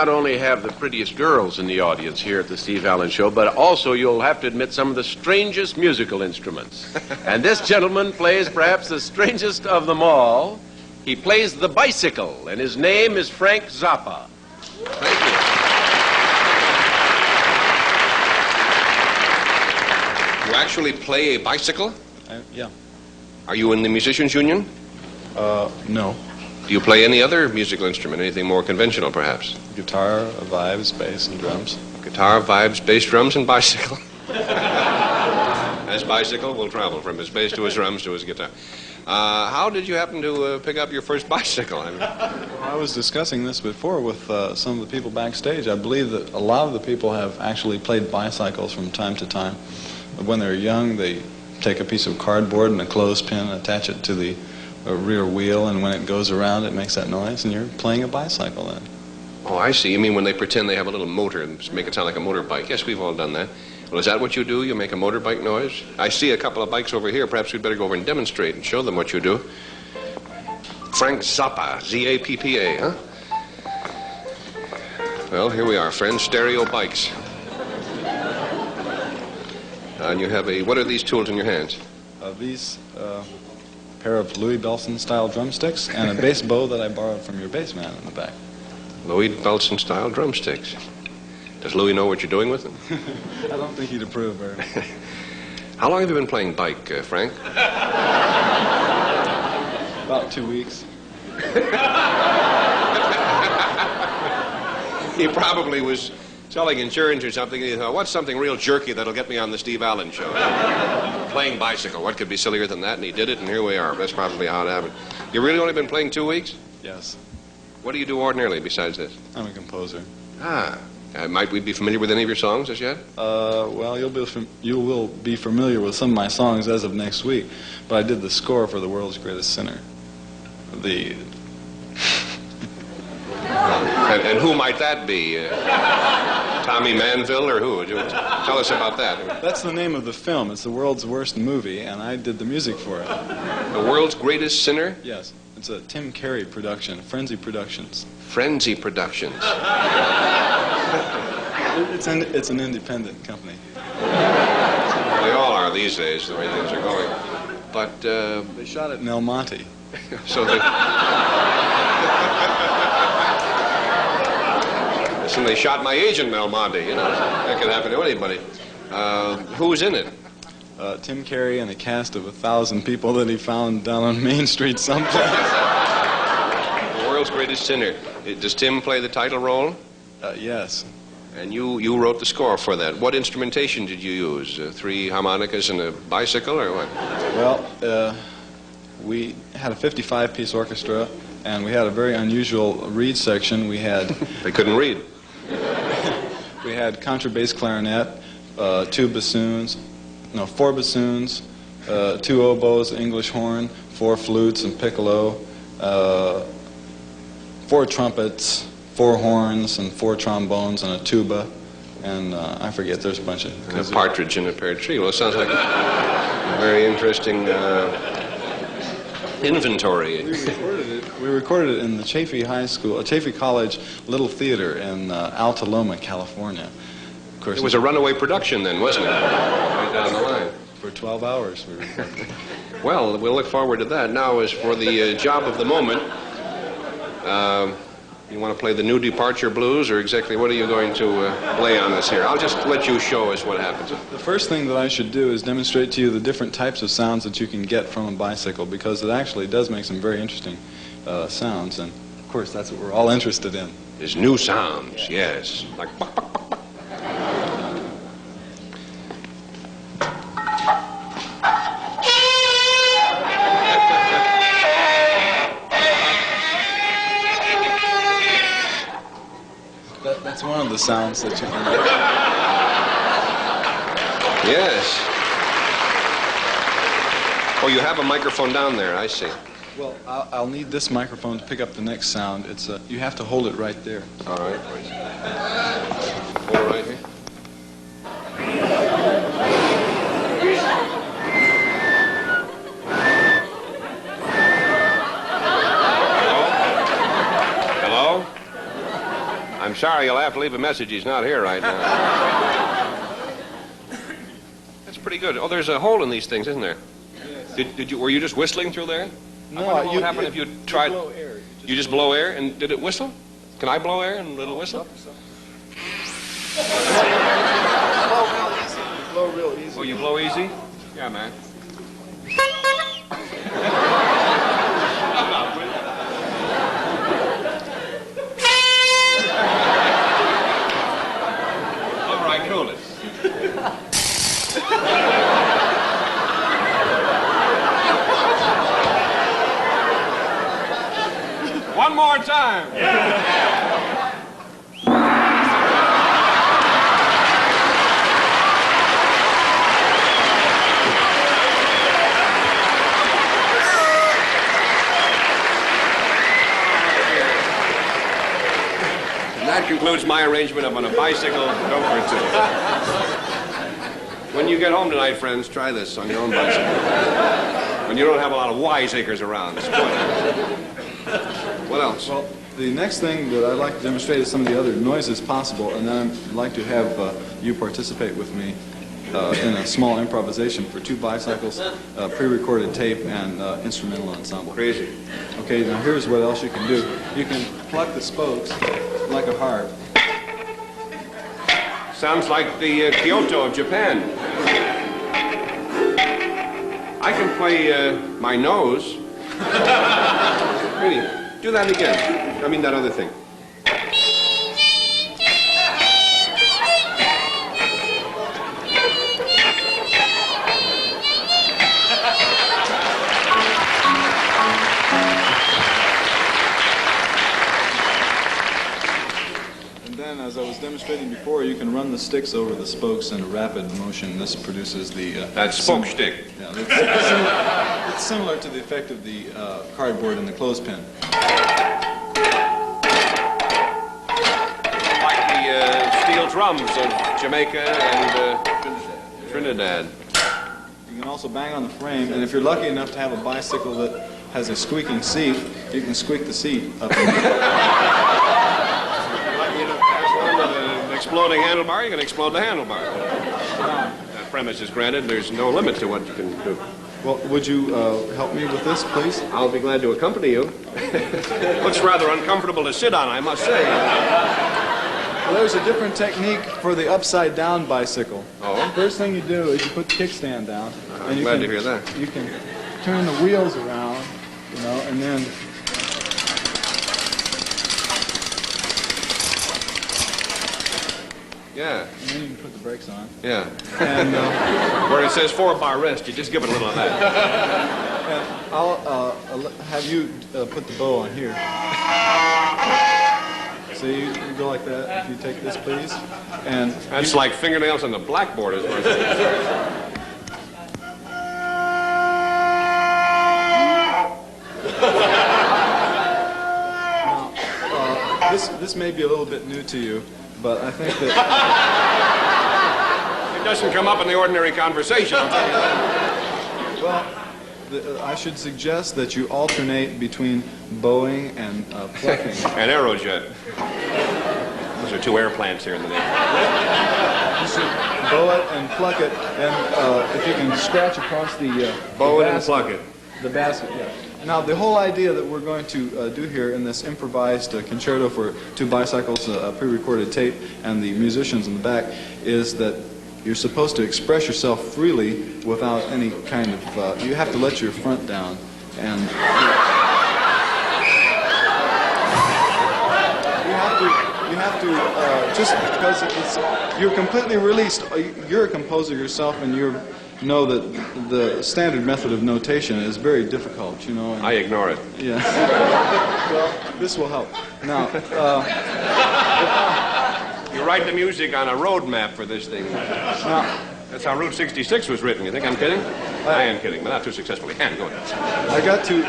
Not only have the prettiest girls in the audience here at the Steve Allen Show, but also you'll have to admit some of the strangest musical instruments. And this gentleman plays perhaps the strangest of them all. He plays the bicycle, and his name is Frank Zappa. Thank you. You actually play a bicycle? Yeah. Are you in the Musicians Union? No. Do you play any other musical instrument, anything more conventional, perhaps? Guitar, vibes, bass, and drums. Guitar, vibes, bass, drums, and bicycle. As bicycle will travel from his bass to his drums to his guitar. How did you happen to pick up your first bicycle? I was discussing this before with some of the people backstage. I believe that a lot of the people have actually played bicycles from time to time. When they're young, they take a piece of cardboard and a clothespin and attach it to the rear wheel, and when it goes around, it makes that noise, and you're playing a bicycle then. Oh, I see. You mean when they pretend they have a little motor and make it sound like a motorbike. Yes, we've all done that. Well, is that what you do? You make a motorbike noise? I see a couple of bikes over here. Perhaps we'd better go over and demonstrate and show them what you do. Frank Zappa, Z-A-P-P-A, huh? Well, here we are, friends. Stereo bikes. And you have what are these tools in your hands? These pair of Louis Bellson-style drumsticks and a bass bow that I borrowed from your bass man in the back. Louis Bellson-style drumsticks. Does Louis know what you're doing with them? I don't think he'd approve very much. How long have you been playing bike, Frank? About 2 weeks. He probably was selling insurance or something. He thought, what's something real jerky that'll get me on the Steve Allen Show? Playing bicycle. What could be sillier than that? And he did it, and here we are. That's probably how it happened. You really only been playing 2 weeks? Yes. What do you do ordinarily besides this? I'm a composer. Might we be familiar with any of your songs as yet? Well, you will be familiar with some of my songs as of next week, but I did the score for The World's Greatest Sinner. And who might that be? Tommy Manville or who? Tell us about that. That's the name of the film. It's the world's worst movie, and I did the music for it. The World's Greatest Sinner? Yes. It's a Tim Carey production, Frenzy Productions. Frenzy Productions. It's an independent company. They all are these days, the way things are going. But, They shot it in El Monte. So they... Listen, they shot my agent in El Monte, you know. That could happen to anybody. Who's in it? Tim Carey and a cast of 1,000 people that he found down on Main Street someplace. The World's Greatest Sinner. Does Tim play the title role? Yes. And you wrote the score for that. What instrumentation did you use? 3 harmonicas and a bicycle, or what? Well, we had a 55-piece orchestra, and we had a very unusual reed section. We had... They couldn't read. We had contrabass clarinet, 4 bassoons, 2 oboes, English horn, 4 flutes and piccolo, 4 trumpets, 4 horns, and 4 trombones, and a tuba, and I forget, there's a bunch of... And a partridge in a pear tree. Well, it sounds like a very interesting inventory. We recorded it in the Chaffey College Little Theater in Altaloma, California. Of course, it was a runaway production then, wasn't it? Right down the line. For 12 hours we recorded. Well, we'll look forward to that. Now, as for the job of the moment, you want to play the New Departure Blues, or exactly what are you going to lay on us here? I'll just let you show us what happens. The first thing that I should do is demonstrate to you the different types of sounds that you can get from a bicycle, because it actually does make some very interesting sounds, and of course that's what we're all interested in. There's new sounds, yes. Like... That's one of the sounds that you can get. Yes. Oh, you have a microphone down there, I see. Well, I'll need this microphone to pick up the next sound. You have to hold it right there. All right. Hold it right here. sorry, you'll have to leave a message. He's not here right now. That's pretty good. Oh, there's a hole in these things, isn't there? Yes. Were you just whistling through there? No, what would happen if you tried... blow air. You just blow air, and did it whistle? Can I blow air and it'll whistle? Blow real easy. Oh, you blow easy? Yeah, man. All right, cool it. One more time. And that concludes my arrangement of on a bicycle go for two. When you get home tonight, friends, try this on your own bicycle. When you don't have a lot of wiseacres around. What else? Well, the next thing that I'd like to demonstrate is some of the other noises possible, and then I'd like to have you participate with me in a small improvisation for two bicycles, pre-recorded tape, and instrumental ensemble. Crazy. Okay, now here's what else you can do. You can pluck the spokes like a harp. Sounds like the Kyoto of Japan. I can play my nose. Really, do that again. I mean that other thing. And then, as I was demonstrating before, you can run the sticks over the spokes in a rapid motion. This produces the... that spoke stick. Yeah, it's similar to the effect of the cardboard and the clothespin. Like the steel drums of Jamaica and Trinidad. You can also bang on the frame, and if you're lucky enough to have a bicycle that has a squeaking seat, you can squeak the seat up and An exploding handlebar, you can explode the handlebar. That premise is granted, there's no limit to what you can do. Well, would you help me with this, please? I'll be glad to accompany you. Looks rather uncomfortable to sit on, I must say. Well, there's a different technique for the upside-down bicycle. Oh? First thing you do is you put the kickstand down. I'm glad to hear that. You can turn the wheels around, you know, and then... Yeah. And then you can put the brakes on. Yeah. And where it says 4-bar rest, you just give it a little of that. and I'll have you put the bow on here. So you go like that. If you take this, please. And that's like fingernails on the blackboard, as far as now, this may be a little bit new to you, but I think that it doesn't come up in the ordinary conversation. I'll tell you that. Well, I should suggest that you alternate between bowing and plucking. And Aerojet. Those are two air plants here in the neighborhood. You should bow it and pluck it, and if you can scratch across the bow it basket, and pluck it. The basket, yeah. Now, the whole idea that we're going to do here in this improvised concerto for two bicycles, pre-recorded tape, and the musicians in the back, is that you're supposed to express yourself freely without any kind of... you have to let your front down, and... You have to just because you're completely released. You're a composer yourself, and you know that the standard method of notation is very difficult. You know. I ignore it. Yeah. Well, this will help. Now. You write the music on a road map for this thing. Now, that's how Route 66 was written. You think I'm kidding? I am kidding, but not too successfully. Go ahead. I got to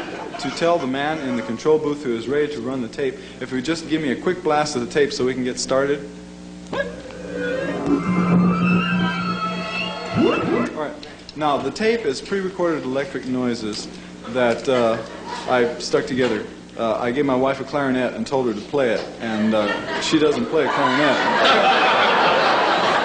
tell the man in the control booth who is ready to run the tape if he would just give me a quick blast of the tape so we can get started. All right. Now, the tape is pre-recorded electric noises that I stuck together I gave my wife a clarinet and told her to play it, and she doesn't play a clarinet.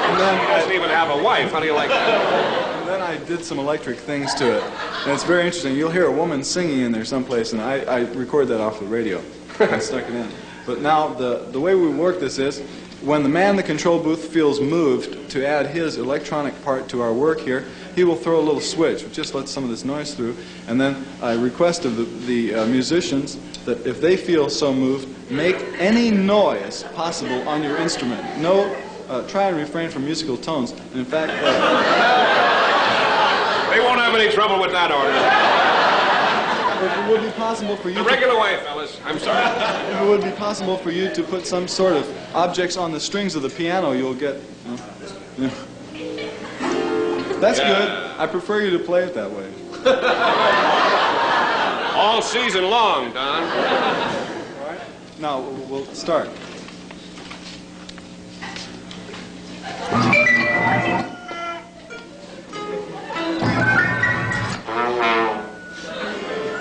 And then, he doesn't even have a wife. How do you like that? And then I did some electric things to it, and it's very interesting. You'll hear a woman singing in there someplace, and I record that off the radio. I stuck it in. But now the way we work this is, when the man in the control booth feels moved to add his electronic part to our work here, he will throw a little switch, which just lets some of this noise through, and then I request of the musicians that if they feel so moved, make any noise possible on your instrument. Try and refrain from musical tones. And in fact, They won't have any trouble with that order. if it would be possible for you The regular way, fellas. I'm sorry. if it would be possible for you to put some sort of objects on the strings of the piano, you'll get. That's good. I prefer you to play it that way. All season long, Don. All right. Now we'll start.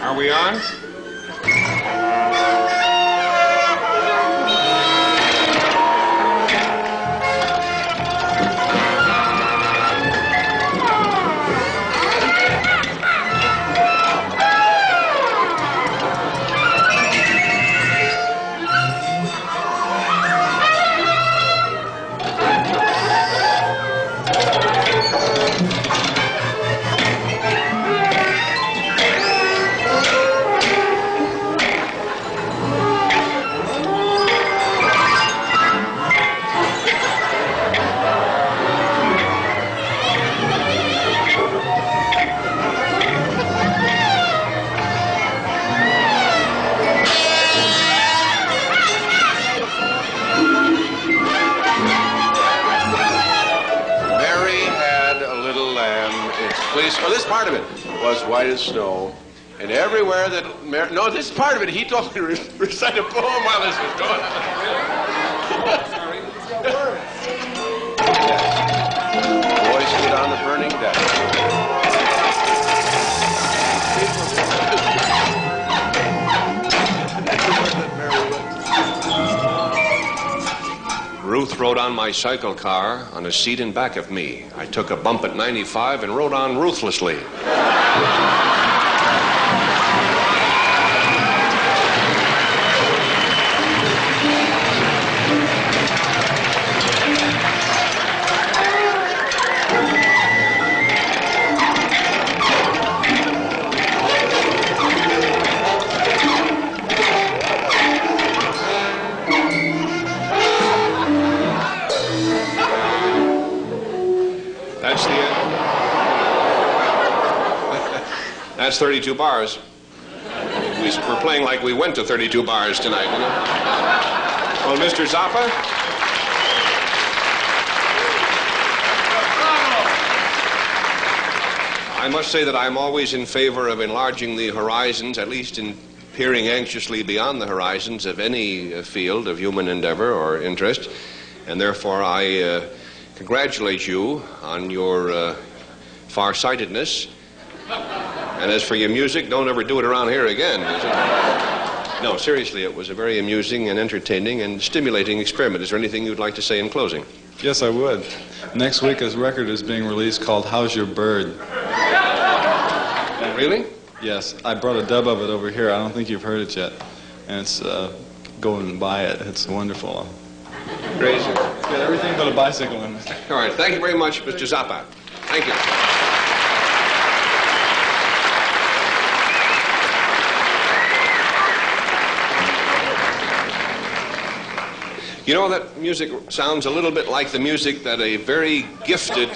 Are we on? Well, this part of it was white as snow, and everywhere that no, this part of it, he told me to recite a poem while this was going on. Sorry. Boy stood on the burning deck. Ruth rode on my cycle car on a seat in back of me. I took a bump at 95 and rode on ruthlessly. That's the end. That's 32 bars. We're playing like we went to 32 bars tonight, you know? Well, Mr. Zappa? I must say that I'm always in favor of enlarging the horizons, at least in peering anxiously beyond the horizons of any field of human endeavor or interest, and therefore I congratulate you on your farsightedness. And as for your music, don't ever do it around here again. No, seriously, it was a very amusing and entertaining and stimulating experiment. Is there anything you'd like to say in closing? Yes, I would. Next week, a record is being released called How's Your Bird? Really? Yes, I brought a dub of it over here. I don't think you've heard it yet. And it's, go and buy it. It's wonderful. Crazy. It's got everything but a bicycle in it. All right, thank you very much, Mr. Zappa. Thank you. You know, that music sounds a little bit like the music that a very gifted